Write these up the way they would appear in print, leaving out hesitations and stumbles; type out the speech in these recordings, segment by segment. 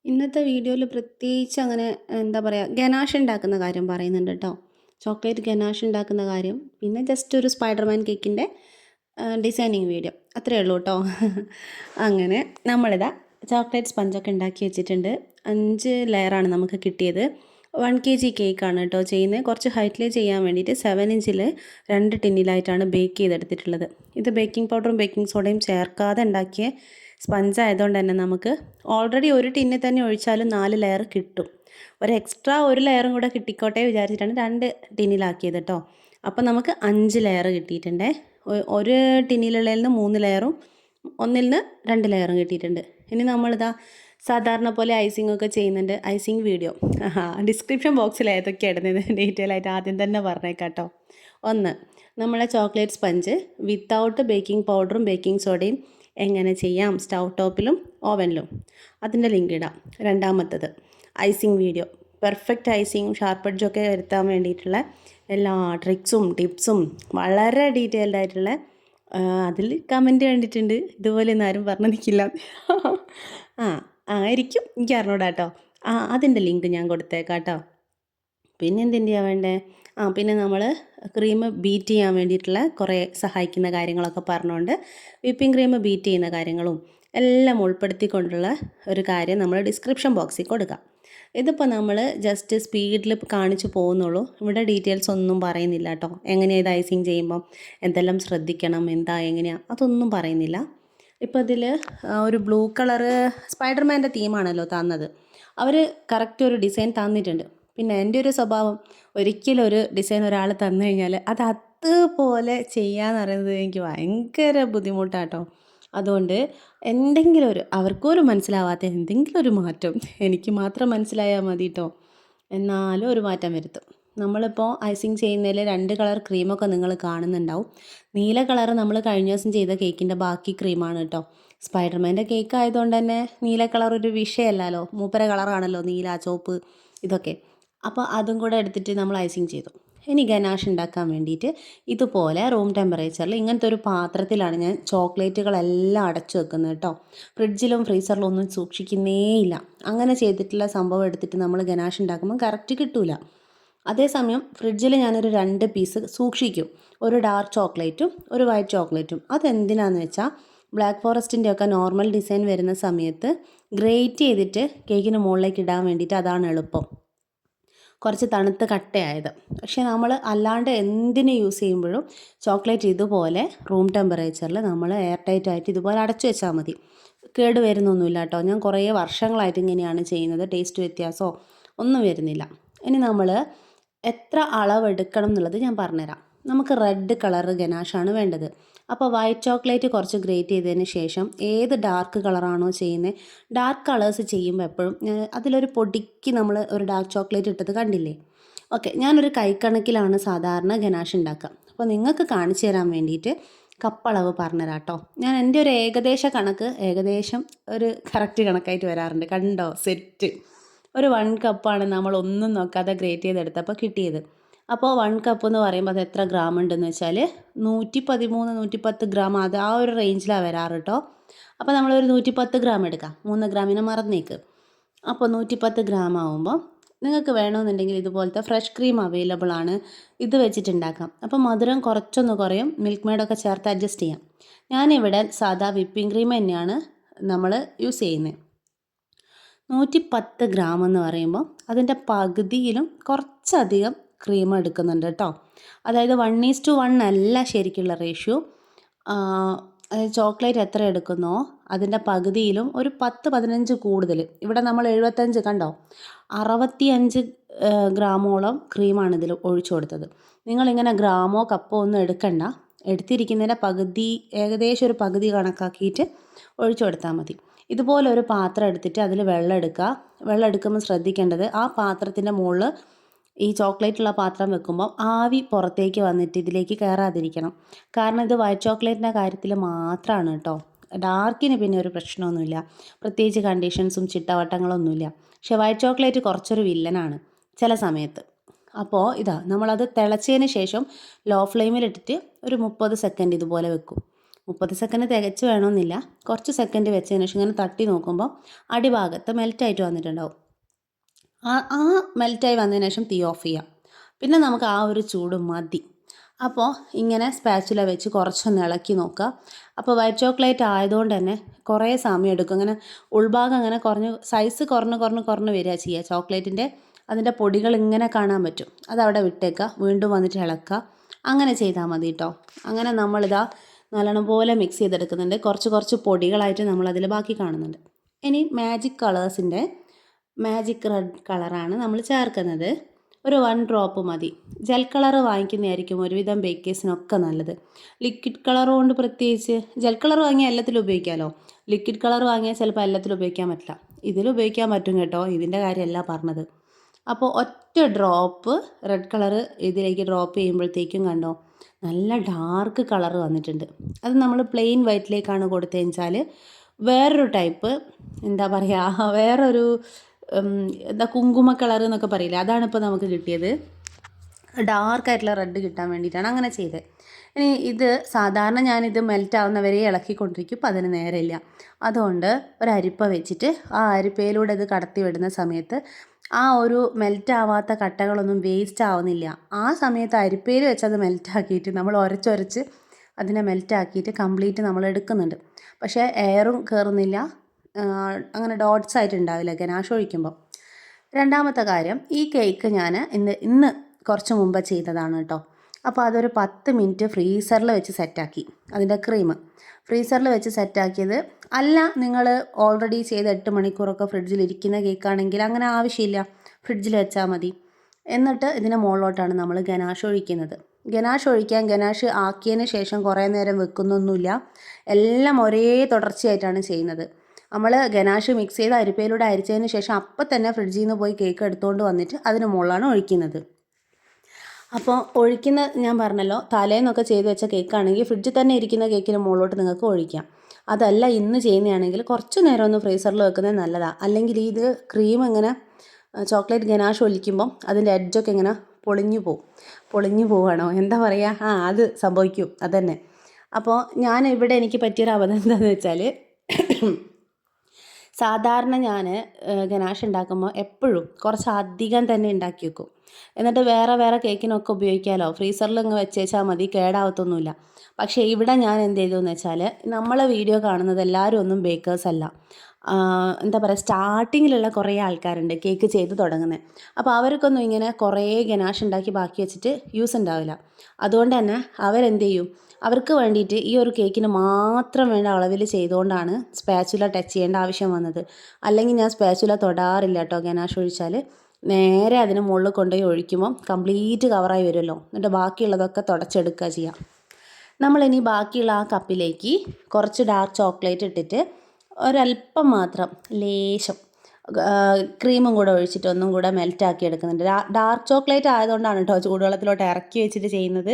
ഇന്നത്തെ വീഡിയോയിൽ പ്രത്യേകിച്ച് അങ്ങനെ എന്താ പറയുക ഗനാഷ് ഉണ്ടാക്കുന്ന കാര്യം പറയുന്നുണ്ട് കേട്ടോ. ചോക്ലേറ്റ് ഗനാഷ് ഉണ്ടാക്കുന്ന കാര്യം, പിന്നെ ജസ്റ്റ് ഒരു സ്പൈഡർമാൻ കേക്കിൻ്റെ ഡിസൈനിങ് വീഡിയോ അത്രയേ ഉള്ളൂ കേട്ടോ. അങ്ങനെ നമ്മളിതാ ചോക്ലേറ്റ് സ്പഞ്ചൊക്കെ ഉണ്ടാക്കി വെച്ചിട്ടുണ്ട്. 5 ലെയറാണ് നമുക്ക് കിട്ടിയത്. 1 kg കേക്കാണ് കേട്ടോ ചെയ്യുന്നത്. കുറച്ച് ഹൈറ്റിൽ ചെയ്യാൻ വേണ്ടിയിട്ട് 7 ഇഞ്ചിൽ 2 ടിന്നിലായിട്ടാണ് ബേക്ക് ചെയ്തെടുത്തിട്ടുള്ളത്. ഇത് ബേക്കിംഗ് പൗഡറും ബേക്കിംഗ് സോഡയും ചേർക്കാതെ ഉണ്ടാക്കിയ സ്പഞ്ച് ആയതുകൊണ്ട് തന്നെ നമുക്ക് ഓൾറെഡി ഒരു ടിന്നിൽ തന്നെ ഒഴിച്ചാലും 4 ലെയർ കിട്ടും. ഒരു എക്സ്ട്രാ ഒരു ലെയറും കൂടെ കിട്ടിക്കോട്ടെ വിചാരിച്ചിട്ടാണ് 2 ടിന്നിലാക്കിയത് കേട്ടോ. അപ്പോൾ നമുക്ക് 5 ലെയർ കിട്ടിയിട്ടുണ്ടേ. ഒരു ടിന്നിലുള്ളതിൽ നിന്ന് 3 ലെയറും ഒന്നിൽ നിന്ന് 2 ലെയറും കിട്ടിയിട്ടുണ്ട്. ഇനി നമ്മളിതാ സാധാരണ പോലെ ഐസിംഗ് ഒക്കെ ചെയ്യുന്നുണ്ട്. ഐസിംഗ് വീഡിയോ ഡിസ്ക്രിപ്ഷൻ ബോക്സിൽ ഏതൊക്കെ ഇടുന്നത് ഡീറ്റെയിൽ ആയിട്ട് ആദ്യം തന്നെ പറഞ്ഞേക്കാം കേട്ടോ. ഒന്ന്, നമ്മളെ ചോക്ലേറ്റ് സ്പഞ്ച് വിത്തൗട്ട് ബേക്കിംഗ് പൗഡറും ബേക്കിംഗ് സോഡയും എങ്ങനെ ചെയ്യാം സ്റ്റൗ ടോപ്പിലും ഓവനിലും, അതിൻ്റെ ലിങ്ക് ഇടാം. രണ്ടാമത്തത് ഐസിങ് വീഡിയോ, പെർഫെക്റ്റ് ഐസിങ്ങും ഷാർപ്പ് എഡ്ജൊക്കെ വരുത്താൻ വേണ്ടിയിട്ടുള്ള എല്ലാ ട്രിക്സും ടിപ്സും വളരെ ഡീറ്റെയിൽഡ് ആയിട്ടുള്ള അതിൽ കമൻറ്റ് കണ്ടിട്ടുണ്ട്. ഇതുപോലെ ഒന്നും ആരും പറഞ്ഞു നിൽക്കില്ല. ആ ആയിരിക്കും, എനിക്ക് അറിഞ്ഞൂടാ കേട്ടോ. അതിൻ്റെ ലിങ്ക് ഞാൻ കൊടുത്തേക്കാം കേട്ടോ. പിന്നെ എന്തിൻ്റെയാണ് വേണ്ടേ? പിന്നെ നമ്മൾ ക്രീം ബീറ്റ് ചെയ്യാൻ വേണ്ടിയിട്ടുള്ള കുറേ സഹായിക്കുന്ന കാര്യങ്ങളൊക്കെ പറഞ്ഞുകൊണ്ട് വിപ്പിംഗ് ക്രീം ബീറ്റ് ചെയ്യുന്ന കാര്യങ്ങളും എല്ലാം ഉൾപ്പെടുത്തിക്കൊണ്ടുള്ള ഒരു കാര്യം നമ്മൾ ഡിസ്ക്രിപ്ഷൻ ബോക്സിൽ കൊടുക്കാം. ഇതിപ്പോൾ നമ്മൾ ജസ്റ്റ് സ്പീഡിൽ കാണിച്ചു പോകുന്നുള്ളൂ. ഇവിടെ ഡീറ്റെയിൽസ് ഒന്നും പറയുന്നില്ല കേട്ടോ. എങ്ങനെയാണ് ഇത് ഐസിങ് ചെയ്യുമ്പം എന്തെല്ലാം ശ്രദ്ധിക്കണം, എന്താ എങ്ങനെയാണ്, അതൊന്നും പറയുന്നില്ല. ഇപ്പോൾ ഇതിൽ ഒരു ബ്ലൂ കളറ് സ്പൈഡർമാൻ്റെ തീമാണല്ലോ തന്നത്. അവർ കറക്റ്റ് ഒരു ഡിസൈൻ തന്നിട്ടുണ്ട്. പിന്നെ എൻ്റെ ഒരു സ്വഭാവം, ഒരിക്കലും ഒരു ഡിസൈൻ ഒരാൾ തന്നു കഴിഞ്ഞാൽ അത് അതുപോലെ ചെയ്യാന്ന് പറയുന്നത് എനിക്ക് ഭയങ്കര ബുദ്ധിമുട്ടാട്ടോ. അതുകൊണ്ട് എന്തെങ്കിലും ഒരു അവർക്കും ഒരു മനസ്സിലാവാത്ത എന്തെങ്കിലും ഒരു മാറ്റം എനിക്ക് മാത്രം മനസ്സിലായാൽ മതി കേട്ടോ. എന്നാലും ഒരു മാറ്റം വരുത്തും. നമ്മളിപ്പോൾ ഐസിങ് ചെയ്യുന്നതിൽ 2 കളർ ക്രീമൊക്കെ നിങ്ങൾ കാണുന്നുണ്ടാവും. നീല കളർ നമ്മൾ കഴിഞ്ഞ ദിവസം ചെയ്ത കേക്കിൻ്റെ ബാക്കി ക്രീമാണ് കേട്ടോ. സ്പൈഡർമാൻ്റെ കേക്ക് ആയതുകൊണ്ട് തന്നെ നീല കളർ ഒരു വിഷയമല്ലല്ലോ. മൂപ്പര കളറാണല്ലോ നീല, ചുവപ്പ് ഇതൊക്കെ. അപ്പോൾ അതും കൂടെ എടുത്തിട്ട് നമ്മൾ ഐസിങ് ചെയ്തു. ഇനി ഗനാഷ് ഉണ്ടാക്കാൻ വേണ്ടിയിട്ട് ഇതുപോലെ റൂം ടെമ്പറേച്ചറിൽ ഇങ്ങനത്തെ ഒരു പാത്രത്തിലാണ് ഞാൻ ചോക്ലേറ്റുകളെല്ലാം അടച്ചു വെക്കുന്നത് കേട്ടോ. ഫ്രിഡ്ജിലും ഫ്രീസറിലും ഒന്നും സൂക്ഷിക്കുന്നേയില്ല. അങ്ങനെ ചെയ്തിട്ടുള്ള സംഭവം എടുത്തിട്ട് നമ്മൾ ഗനാഷ് ഉണ്ടാക്കുമ്പോൾ കറക്റ്റ് കിട്ടൂല. അതേസമയം ഫ്രിഡ്ജിൽ ഞാനൊരു 2 പീസ് സൂക്ഷിക്കും. ഒരു ഡാർക്ക് ചോക്ലേറ്റും ഒരു വൈറ്റ് ചോക്ലേറ്റും. അതെന്തിനാന്ന് വെച്ചാൽ ബ്ലാക്ക് ഫോറസ്റ്റിൻ്റെ ഒക്കെ നോർമൽ ഡിസൈൻ വരുന്ന സമയത്ത് ഗ്രേറ്റ് ചെയ്തിട്ട് കേക്കിന് മുകളിലേക്ക് ഇടാൻ വേണ്ടിയിട്ട് അതാണ് എളുപ്പം. കുറച്ച് തണുത്ത് കട്ടയായത്. പക്ഷേ നമ്മൾ അല്ലാണ്ട് എന്തിന് യൂസ് ചെയ്യുമ്പോഴും ചോക്ലേറ്റ് ഇതുപോലെ റൂം ടെമ്പറേച്ചറിൽ നമ്മൾ എയർ ടൈറ്റ് ആയിട്ട് ഇതുപോലെ അടച്ചു വെച്ചാൽ മതി. കേട് വരുന്നൊന്നുമില്ല കേട്ടോ. ഞാൻ കുറേ വർഷങ്ങളായിട്ട് ഇങ്ങനെയാണ് ചെയ്യുന്നത്. ടേസ്റ്റ് വ്യത്യാസമോ ഒന്നും വരുന്നില്ല. ഇനി നമ്മൾ എത്ര അളവെടുക്കണം എന്നുള്ളത് ഞാൻ പറഞ്ഞുതരാം. നമുക്ക് റെഡ് കളർ ഗനാഷാണ് വേണ്ടത്. അപ്പോൾ വൈറ്റ് ചോക്ലേറ്റ് കുറച്ച് ഗ്രേറ്റ് ചെയ്തതിന് ശേഷം ഏത് ഡാർക്ക് കളറാണോ ചെയ്യുന്നത്, ഡാർക്ക് കളേഴ്സ് ചെയ്യുമ്പോൾ എപ്പോഴും അതിലൊരു പൊടിക്ക് നമ്മൾ ഒരു ഡാർക്ക് ചോക്ലേറ്റ് ഇട്ടത് കണ്ടില്ലേ? ഓക്കെ, ഞാനൊരു കൈക്കണക്കിലാണ് സാധാരണ ഗനാഷ് ഉണ്ടാക്കുക. അപ്പോൾ നിങ്ങൾക്ക് കാണിച്ചു തരാൻ വേണ്ടിയിട്ട് കപ്പളവ് പറഞ്ഞുതരാം കേട്ടോ. ഞാൻ എൻ്റെ ഒരു ഏകദേശ കണക്ക് ഏകദേശം ഒരു കറക്റ്റ് കണക്കായിട്ട് വരാറുണ്ട്. കണ്ടോ സെറ്റ്? ഒരു 1 കപ്പാണ് നമ്മൾ ഒന്നും നോക്കാതെ ഗ്രേറ്റ് ചെയ്തെടുത്തപ്പോൾ കിട്ടിയത്. അപ്പോൾ 1 കപ്പ് എന്ന് പറയുമ്പോൾ അത് എത്ര ഗ്രാം ഉണ്ടെന്ന് വെച്ചാൽ 113 110 ഗ്രാം, അത് ആ ഒരു റേഞ്ചിലാണ് വരാറ് കേട്ടോ. അപ്പോൾ നമ്മളൊരു 110 ഗ്രാം എടുക്കാം. 3 ഗ്രാമിനെ മറന്നേക്ക്. അപ്പോൾ 110 ഗ്രാം ആകുമ്പോൾ നിങ്ങൾക്ക് വേണമെന്നുണ്ടെങ്കിൽ ഇതുപോലത്തെ ഫ്രഷ് ക്രീം അവൈലബിൾ ആണ്. ഇത് വെച്ചിട്ടുണ്ടാക്കാം. അപ്പോൾ മധുരം കുറച്ചൊന്ന് കുറയും. മിൽക്ക് മെയ്ഡൊക്കെ ചേർത്ത് അഡ്ജസ്റ്റ് ചെയ്യാം. ഞാനിവിടെ സാധാ വിപ്പിംഗ് ക്രീം തന്നെയാണ് നമ്മൾ യൂസ് ചെയ്യുന്നത്. 110 ഗ്രാം എന്ന് പറയുമ്പോൾ അതിൻ്റെ പകുതിയിലും കുറച്ചധികം ക്രീം എടുക്കുന്നുണ്ട് കേട്ടോ. അതായത് 1:1 അല്ല ശരിക്കുള്ള റേഷ്യോ. ചോക്ലേറ്റ് എത്ര എടുക്കുന്നോ അതിൻ്റെ പകുതിയിലും ഒരു 10-15 കൂടുതൽ. ഇവിടെ നമ്മൾ 75 കണ്ടോ, 65 ഗ്രാമോളം ക്രീമാണ് ഇതിൽ ഒഴിച്ചു കൊടുത്തത്. നിങ്ങളിങ്ങനെ ഗ്രാമോ കപ്പോ ഒന്നും എടുക്കണ്ട. എടുത്തിരിക്കുന്നതിൻ്റെ പകുതി, ഏകദേശം ഒരു പകുതി കണക്കാക്കിയിട്ട് ഒഴിച്ചു കൊടുത്താൽ മതി. ഇതുപോലെ ഒരു പാത്രം എടുത്തിട്ട് അതിൽ വെള്ളം എടുക്കുക. വെള്ളം എടുക്കുമ്പോൾ ശ്രദ്ധിക്കേണ്ടത് ആ പാത്രത്തിൻ്റെ മുകളിൽ ഈ ചോക്ലേറ്റുള്ള പാത്രം വെക്കുമ്പോൾ ആവി പുറത്തേക്ക് വന്നിട്ട് ഇതിലേക്ക് കയറാതിരിക്കണം. കാരണം ഇത് വൈറ്റ് ചോക്ലേറ്റിൻ്റെ കാര്യത്തിൽ മാത്രമാണ് കേട്ടോ. ഡാർക്കിന് പിന്നെ ഒരു പ്രശ്നമൊന്നുമില്ല, പ്രത്യേകിച്ച് കണ്ടീഷൻസും ചിട്ടവട്ടങ്ങളൊന്നുമില്ല. പക്ഷേ വൈറ്റ് ചോക്ലേറ്റ് കുറച്ചൊരു വില്ലനാണ് ചില സമയത്ത്. അപ്പോൾ ഇതാ നമ്മളത് തിളച്ചതിന് ശേഷം ലോ ഫ്ലെയിമിലിട്ടിട്ട് ഒരു 30 സെക്കൻഡ് ഇതുപോലെ വെക്കും. 30 സെക്കൻഡ് തികച്ച് വേണമെന്നില്ല. കുറച്ച് സെക്കൻഡ് വെച്ചതിന് ശേഷം ഇങ്ങനെ തട്ടി നോക്കുമ്പോൾ അടിഭാഗത്ത് മെൽറ്റായിട്ട് വന്നിട്ടുണ്ടാവും. ആ മെൽറ്റായി വന്നതിന് ശേഷം തീ ഓഫ് ചെയ്യാം. പിന്നെ നമുക്ക് ആ ഒരു ചൂട് മതി. അപ്പോൾ ഇങ്ങനെ സ്പാച്ചുല വെച്ച് കുറച്ചൊന്ന് ഇളക്കി നോക്കുക. അപ്പോൾ വൈറ്റ് ചോക്ലേറ്റ് ആയതുകൊണ്ട് തന്നെ കുറേ സമയം എടുക്കും. അങ്ങനെ ഉൾഭാഗം അങ്ങനെ സൈസ് കുറഞ്ഞ് വരിക ചെയ്യുക ചോക്ലേറ്റിൻ്റെ. അതിൻ്റെ പൊടികൾ ഇങ്ങനെ കാണാൻ പറ്റും. അതവിടെ വിട്ടേക്കുക, വീണ്ടും വന്നിട്ട് ഇളക്കുക. അങ്ങനെ ചെയ്താൽ മതി കേട്ടോ. അങ്ങനെ നമ്മളിതാ നല്ലോണം പോലെ മിക്സ് ചെയ്തെടുക്കുന്നുണ്ട്. കുറച്ച് പൊടികളായിട്ട് നമ്മളതിൽ ബാക്കി കാണുന്നുണ്ട്. ഇനി മാജിക് കളേഴ്സിൻ്റെ മാജിക് റെഡ് കളറാണ് നമ്മൾ ചേർക്കുന്നത്. ഒരു 1 ഡ്രോപ്പ് മതി. ജെൽ കളർ വാങ്ങിക്കുന്നതായിരിക്കും ഒരുവിധം ബേക്കേഴ്സിനൊക്കെ നല്ലത്. ലിക്വിഡ് കളർ കൊണ്ട് പ്രത്യേകിച്ച് ജെൽ കളർ വാങ്ങിയാൽ എല്ലാത്തിലും ഉപയോഗിക്കാമല്ലോ. ലിക്വിഡ് കളർ വാങ്ങിയാൽ ചിലപ്പോൾ എല്ലാത്തിലും ഉപയോഗിക്കാൻ പറ്റില്ല. ഇതിൽ ഉപയോഗിക്കാൻ പറ്റും കേട്ടോ. ഇതിൻ്റെ കാര്യമല്ല പറഞ്ഞത്. അപ്പോൾ ഒറ്റ ഡ്രോപ്പ് റെഡ് കളർ ഇതിലേക്ക് ഡ്രോപ്പ് ചെയ്യുമ്പോഴത്തേക്കും കണ്ടോ നല്ല ഡാർക്ക് കളർ വന്നിട്ടുണ്ട്. അത് നമ്മൾ പ്ലെയിൻ വൈറ്റിലേക്കാണ് കൊടുത്തതെന്ന് വെച്ചാൽ വേറൊരു ടൈപ്പ് എന്താ പറയുക, വേറൊരു കുങ്കുമ കളർ എന്നൊക്കെ പറയില്ലേ, അതാണ് ഇപ്പോൾ നമുക്ക് കിട്ടിയത്. ഡാർക്കായിട്ടുള്ള റെഡ് കിട്ടാൻ വേണ്ടിയിട്ടാണ് അങ്ങനെ ചെയ്തത്. ഇനി ഇത് സാധാരണ ഞാനിത് മെൽറ്റ് ആവുന്നവരെ ഇളക്കിക്കൊണ്ടിരിക്കും. ഇപ്പം അതിന് നേരമില്ല. അതുകൊണ്ട് ഒരു അരിപ്പ വെച്ചിട്ട് ആ അരിപ്പയിലൂടെ ഇത് കടത്തി വിടുന്ന സമയത്ത് ആ ഒരു മെൽറ്റ് ആവാത്ത കട്ടകളൊന്നും വേസ്റ്റ് ആവുന്നില്ല. ആ സമയത്ത് അരിപ്പയിൽ വെച്ച് അത് മെൽറ്റാക്കിയിട്ട് നമ്മൾ ഉരച്ചൊരച്ച് അതിനെ മെൽറ്റാക്കിയിട്ട് കംപ്ലീറ്റ് നമ്മൾ എടുക്കുന്നുണ്ട്. പക്ഷേ എയറും കയറുന്നില്ല, അങ്ങനെ ഡോട്ട്സ് ആയിട്ടുണ്ടാവില്ല ഗനാഷ് ഒഴിക്കുമ്പോൾ. രണ്ടാമത്തെ കാര്യം, ഈ കേക്ക് ഞാൻ ഇന്ന് കുറച്ച് മുമ്പ് ചെയ്തതാണ് കേട്ടോ. അപ്പോൾ അതൊരു 10 മിനിറ്റ് ഫ്രീസറിൽ വെച്ച് സെറ്റാക്കി. അതിൻ്റെ ക്രീം ഫ്രീസറിൽ വെച്ച് സെറ്റാക്കിയത് അല്ല, നിങ്ങൾ ഓൾറെഡി ചെയ്ത് 8 മണിക്കൂറൊക്കെ ഫ്രിഡ്ജിൽ ഇരിക്കുന്ന കേക്കാണെങ്കിൽ അങ്ങനെ ആവശ്യമില്ല, ഫ്രിഡ്ജിൽ വെച്ചാൽ മതി. എന്നിട്ട് ഇതിന് മുകളിലോട്ടാണ് നമ്മൾ ഗനാഷ് ഒഴിക്കുന്നത്. ഗനാഷ് ആക്കിയതിന് ശേഷം കുറേ നേരം വെക്കുന്നൊന്നുമില്ല. എല്ലാം ഒരേ തുടർച്ചയായിട്ടാണ് ചെയ്യുന്നത്. നമ്മൾ ഗനാഷ് മിക്സ് ചെയ്ത് അരിപ്പയിലൂടെ അരിച്ചതിന് ശേഷം അപ്പം തന്നെ ഫ്രിഡ്ജിൽ നിന്ന് പോയി കേക്ക് എടുത്തുകൊണ്ട് വന്നിട്ട് അതിന് മുകളിലാണ് ഒഴിക്കുന്നത്. അപ്പോൾ ഞാൻ പറഞ്ഞല്ലോ, തലേന്നൊക്കെ ചെയ്ത് വെച്ച കേക്കാണെങ്കിൽ ഫ്രിഡ്ജിൽ തന്നെ ഇരിക്കുന്ന കേക്കിന് മുകളിലോട്ട് നിങ്ങൾക്ക് ഒഴിക്കാം. അതല്ല ഇന്ന് ചെയ്യുന്നതാണെങ്കിൽ കുറച്ച് നേരം ഒന്ന് ഫ്രീസറിൽ വെക്കുന്നത് നല്ലതാണ്. അല്ലെങ്കിൽ ഇത് ക്രീം ഇങ്ങനെ ചോക്ലേറ്റ് ഗനാഷ് ഒഴിക്കുമ്പം അതിൻ്റെ എഡ്ജൊക്കെ ഇങ്ങനെ പൊളിഞ്ഞു പോവുകയാണോ എന്താ പറയുക, അത് സംഭവിക്കും. അതന്നെ. അപ്പോൾ ഇവിടെ എനിക്ക് പറ്റിയൊരു അബദ്ധം എന്താണെന്ന് വെച്ചാൽ, സാധാരണ ഞാൻ ഗനാഷ് ഉണ്ടാക്കുമ്പോൾ എപ്പോഴും കുറച്ച് അധികം തന്നെ ഉണ്ടാക്കി വെക്കും. എന്നിട്ട് വേറെ കേക്കിനൊക്കെ ഉപയോഗിക്കാമല്ലോ, ഫ്രീസറിൽ അങ്ങ് വെച്ചേച്ചാൽ മതി, കേടാവത്തൊന്നുമില്ല. പക്ഷേ ഇവിടെ ഞാൻ എന്ത് ചെയ്തു എന്ന് വെച്ചാൽ, നമ്മളെ വീഡിയോ കാണുന്നത് എല്ലാവരും ഒന്നും ബേക്കേഴ്സ് അല്ല. എന്താ പറയുക, സ്റ്റാർട്ടിങ്ങിലുള്ള കുറേ ആൾക്കാരുണ്ട് കേക്ക് ചെയ്ത് തുടങ്ങുന്നത്. അപ്പോൾ അവർക്കൊന്നും ഇങ്ങനെ കുറേ ഗനാഷ് ഉണ്ടാക്കി ബാക്കി വെച്ചിട്ട് യൂസ് ഉണ്ടാവില്ല. അതുകൊണ്ട് തന്നെ അവരെന്ത് ചെയ്യും, അവർക്ക് വേണ്ടിയിട്ട് ഈ ഒരു കേക്കിന് മാത്രം വേണ്ട അളവിൽ ചെയ്തുകൊണ്ടാണ് സ്പാച്ചുല ടച്ച് ചെയ്യേണ്ട ആവശ്യം വന്നത്. അല്ലെങ്കിൽ ഞാൻ സ്പാച്ചുല തൊടാറില്ല കേട്ടോ. ഗനാഷ് ഒഴിച്ചാൽ നേരെ അതിന് മുകളിൽ കൊണ്ടുപോയി ഒഴിക്കുമ്പം കംപ്ലീറ്റ് കവറായി വരുമല്ലോ. എന്നിട്ട് ബാക്കിയുള്ളതൊക്കെ തുടച്ചെടുക്കുക ചെയ്യാം. നമ്മളിനി ബാക്കിയുള്ള ആ കപ്പിലേക്ക് കുറച്ച് ഡാർക്ക് ചോക്ലേറ്റ് ഇട്ടിട്ട് ഒരല്പം മാത്രം ലേശം ക്രീമും കൂടെ ഒഴിച്ചിട്ട് ഒന്നും കൂടെ മെൽറ്റാക്കി എടുക്കുന്നുണ്ട്. ഡാർക്ക് ചോക്ലേറ്റ് ആയതുകൊണ്ടാണ് കേട്ടോ ചൂടുവെള്ളത്തിലോട്ട് ഇറക്കി വെച്ചിട്ട് ചെയ്യുന്നത്.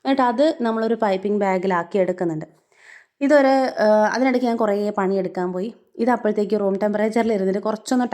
എന്നിട്ട് അത് നമ്മളൊരു പൈപ്പിംഗ് ബാഗിലാക്കി എടുക്കുന്നുണ്ട്. അതിനിടയ്ക്ക് ഞാൻ കുറേ പണിയെടുക്കാൻ പോയി. ഇത് അപ്പോഴത്തേക്ക് റൂം ടെമ്പറേച്ചറിൽ ഇരുന്നിട്ട് കുറച്ചൊന്ന്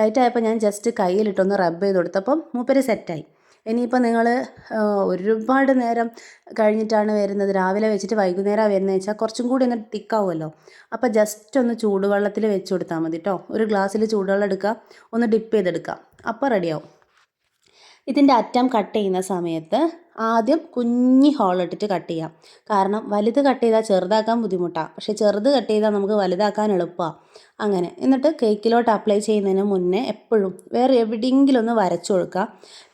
ടൈറ്റായപ്പോൾ ഞാൻ ജസ്റ്റ് കയ്യിലിട്ടൊന്ന് റബ്ബ് ചെയ്ത് കൊടുത്തപ്പം മൂപ്പര് സെറ്റായി. ഇനിയിപ്പോൾ നിങ്ങൾ ഒരുപാട് നേരം കഴിഞ്ഞിട്ടാണ് വരുന്നത്, രാവിലെ വെച്ചിട്ട് വൈകുന്നേരമാണ് വരുന്നത് വെച്ചാൽ കുറച്ചും കൂടി ഒന്ന് തിക്കാവുമല്ലോ. അപ്പോൾ ജസ്റ്റ് ഒന്ന് ചൂടുവെള്ളത്തിൽ വെച്ച് കൊടുത്താൽ മതി കേട്ടോ. ഒരു ഗ്ലാസ്സിൽ ചൂടുവെള്ളം എടുക്കുക, ഒന്ന് ഡിപ്പ് ചെയ്തെടുക്കുക, അപ്പോൾ റെഡിയാവും. ഇതിൻ്റെ അറ്റം കട്ട് ചെയ്യുന്ന സമയത്ത് ആദ്യം കുഞ്ഞി ഹോളിട്ടിട്ട് കട്ട് ചെയ്യാം. കാരണം വലുത് കട്ട് ചെയ്താൽ ചെറുതാക്കാൻ ബുദ്ധിമുട്ടാണ്, പക്ഷേ ചെറുത് കട്ട് ചെയ്താൽ നമുക്ക് വലുതാക്കാൻ എളുപ്പമാണ്. അങ്ങനെ എന്നിട്ട് കേക്കിലോട്ട് അപ്ലൈ ചെയ്യുന്നതിന് മുന്നേ എപ്പോഴും വേറെ എവിടെയെങ്കിലും ഒന്ന് വരച്ചു കൊടുക്കുക.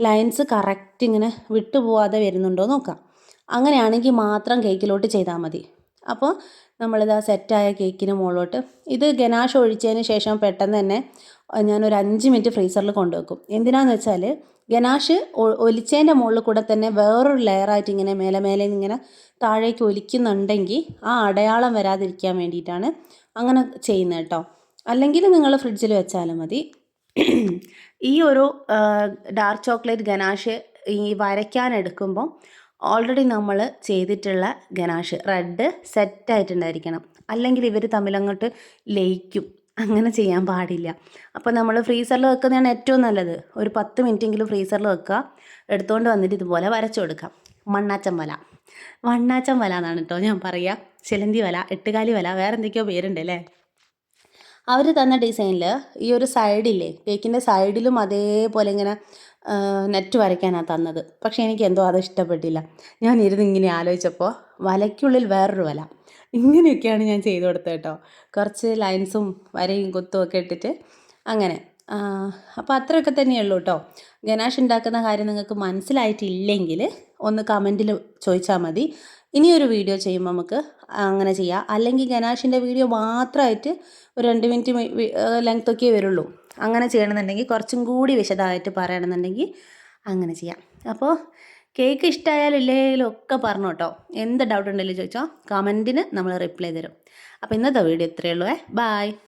ലൈൻസ് കറക്റ്റ് ഇങ്ങനെ വിട്ടുപോകാതെ വരുന്നുണ്ടോ നോക്കാം. അങ്ങനെയാണെങ്കിൽ മാത്രം കേക്കിലോട്ട് ചെയ്താൽ മതി. അപ്പോൾ നമ്മളിതാ സെറ്റായ കേക്കിന് മുകളിലോട്ട് ഇത് ഗനാഷ് ഒഴിച്ചതിന് ശേഷം പെട്ടെന്ന് തന്നെ ഞാനൊരു 5 മിനിറ്റ് ഫ്രീസറിൽ കൊണ്ടുവെക്കും. എന്തിനാണെന്ന് വെച്ചാൽ ഗനാഷ് ഒലിച്ചതിൻ്റെ മുകളിൽ കൂടെ തന്നെ വേറൊരു ലെയറായിട്ട് ഇങ്ങനെ മേലെ ഇങ്ങനെ താഴേക്ക് ഒലിക്കുന്നുണ്ടെങ്കിൽ ആ അടയാളം വരാതിരിക്കാൻ വേണ്ടിയിട്ടാണ് അങ്ങനെ ചെയ്യുന്നത് കേട്ടോ. അല്ലെങ്കിൽ നിങ്ങൾ ഫ്രിഡ്ജിൽ വെച്ചാലും മതി. ഈ ഒരു ഡാർക്ക് ചോക്ലേറ്റ് ഗനാഷ് ഈ വരയ്ക്കാൻ എടുക്കുമ്പോൾ ഓൾറെഡി നമ്മൾ ചെയ്തിട്ടുള്ള ഗനാഷ് റെഡ് സെറ്റായിട്ടുണ്ടായിരിക്കണം. അല്ലെങ്കിൽ ഇവർ തമ്മിലങ്ങോട്ട് ലയിക്കും. അങ്ങനെ ചെയ്യാൻ പാടില്ല. അപ്പോൾ നമ്മൾ ഫ്രീസറിൽ വെക്കുന്നതാണ് ഏറ്റവും നല്ലത്. ഒരു 10 മിനിറ്റെങ്കിലും ഫ്രീസറിൽ വെക്കുക. എടുത്തുകൊണ്ട് വന്നിട്ട് ഇതുപോലെ വരച്ചു കൊടുക്കാം. മണ്ണാച്ചൻ വല വണ്ണാച്ചം വല എന്നാണ് കേട്ടോ ഞാൻ പറയുക. ചിലന്തി വല, എട്ടുകാലി വല, വേറെ എന്തൊക്കെയോ പേരുണ്ട് അല്ലേ. അവർ തന്ന ഡിസൈനിൽ ഈ ഒരു സൈഡില്ലേ, കേക്കിൻ്റെ സൈഡിലും അതേപോലെ ഇങ്ങനെ നെറ്റ് വരയ്ക്കാനാണ് തന്നത്. പക്ഷേ എനിക്ക് എന്തോ അത് ഇഷ്ടപ്പെട്ടില്ല. ഞാൻ ഇരുന്ന് ഇങ്ങനെ ആലോചിച്ചപ്പോൾ വലയ്ക്കുള്ളിൽ വേറൊരു വല, ഇങ്ങനെയൊക്കെയാണ് ഞാൻ ചെയ്തു കൊടുത്തത് കേട്ടോ. കുറച്ച് ലൈൻസും വരയും കുത്തും ഒക്കെ ഇട്ടിട്ട് അങ്ങനെ. അപ്പോൾ അത്രയൊക്കെ തന്നെയുള്ളൂ കേട്ടോ. ഗനാഷ് ഉണ്ടാക്കുന്ന കാര്യം നിങ്ങൾക്ക് മനസ്സിലായിട്ടില്ലെങ്കിൽ ഒന്ന് കമൻറ്റിൽ ചോദിച്ചാൽ മതി. ഇനിയൊരു വീഡിയോ ചെയ്യുമ്പോൾ നമുക്ക് അങ്ങനെ ചെയ്യാം. അല്ലെങ്കിൽ ഗനാഷിൻ്റെ വീഡിയോ മാത്രമായിട്ട് ഒരു 2 മിനിറ്റ് ലെങ്ത്തൊക്കെ വരുള്ളൂ. അങ്ങനെ ചെയ്യണമെന്നുണ്ടെങ്കിൽ കുറച്ചും കൂടി വിശദമായിട്ട് പറയണമെന്നുണ്ടെങ്കിൽ അങ്ങനെ ചെയ്യാം. അപ്പോൾ കേക്ക് ഇഷ്ടമായാലും ഇല്ലെങ്കിലും ഒക്കെ പറഞ്ഞു കേട്ടോ. എന്ത് ഡൗട്ട് ഉണ്ടെങ്കിലും ചോദിച്ചോ, കമൻറ്റിന് നമ്മൾ റിപ്ലൈ തരും. അപ്പോൾ ഇന്നത്തെ വീഡിയോ ഇത്രയേ ഉള്ളൂ. ബൈ.